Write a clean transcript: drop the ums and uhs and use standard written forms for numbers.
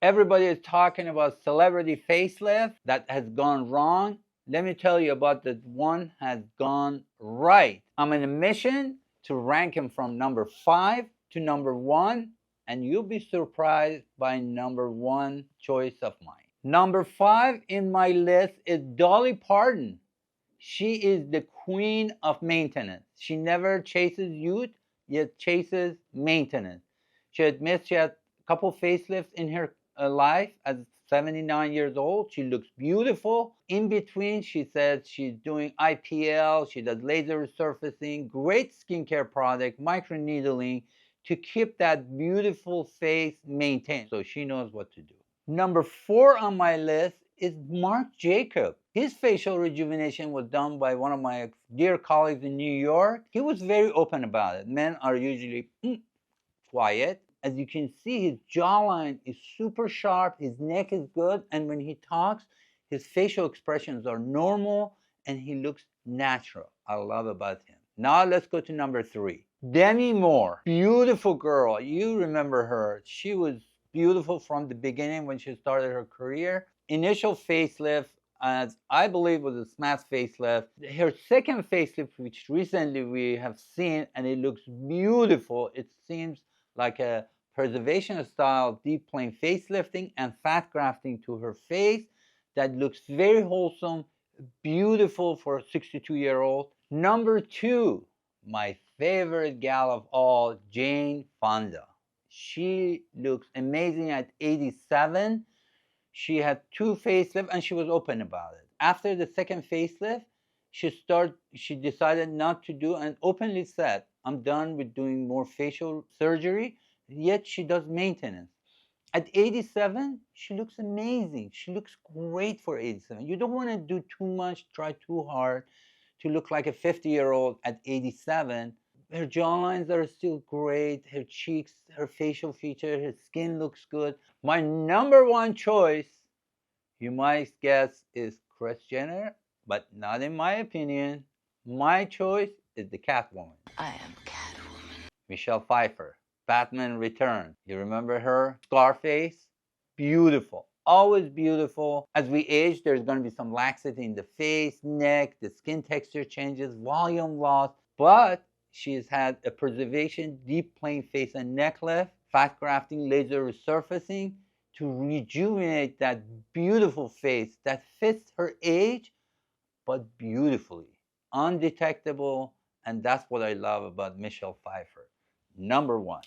Everybody is talking about celebrity facelift that has gone wrong. Let me tell you about the one has gone right. I'm on a mission to rank him from number 5 to number 1, and you'll be surprised by number 1 choice of mine. Number 5 in my list is Dolly Parton. She is the queen of maintenance. She never chases youth, yet chases maintenance. She admits she had a couple facelifts in her life at 79 years old. She looks beautiful. In between, she says she's doing IPL, she does laser resurfacing, great skincare product, microneedling to keep that beautiful face maintained. So she knows what to do. Number 4 on my list is Marc Jacob. His facial rejuvenation was done by one of my dear colleagues in New York. He was very open about it. Men are usually quiet. As you can see, his jawline is super sharp, his neck is good, and when he talks, his facial expressions are normal and he looks natural. I love about him. Now let's go to number 3. Demi Moore, beautiful girl. You remember her. She was beautiful from the beginning when she started her career. Initial facelift, as I believe was a smash facelift. Her second facelift, which recently we have seen, and it looks beautiful. It seems like a preservation style deep plane facelifting and fat grafting to her face that looks very wholesome, beautiful for a 62-year-old. Number 2, my favorite gal of all, Jane Fonda. She looks amazing at 87. She had 2 facelifts and she was open about it. After the second facelift, she decided not to do and openly said, I'm done with doing more facial surgery, yet she does maintenance. At 87, she looks amazing. She looks great for 87. You don't want to do too much, try too hard to look like a 50-year-old at 87. Her jawlines are still great, her cheeks, her facial feature, her skin looks good. My number 1 choice, you might guess, is Kris Jenner, but not in my opinion. My choice is the Catwoman. I am Catwoman. Michelle Pfeiffer, Batman Returns. You remember her? Scarface, beautiful. Always beautiful. As we age, there's going to be some laxity in the face, neck, the skin texture changes, volume loss, but she's had a preservation, deep plane face and neck lift, fat grafting, laser resurfacing to rejuvenate that beautiful face that fits her age, but beautifully, undetectable, and that's what I love about Michelle Pfeiffer. Number 1.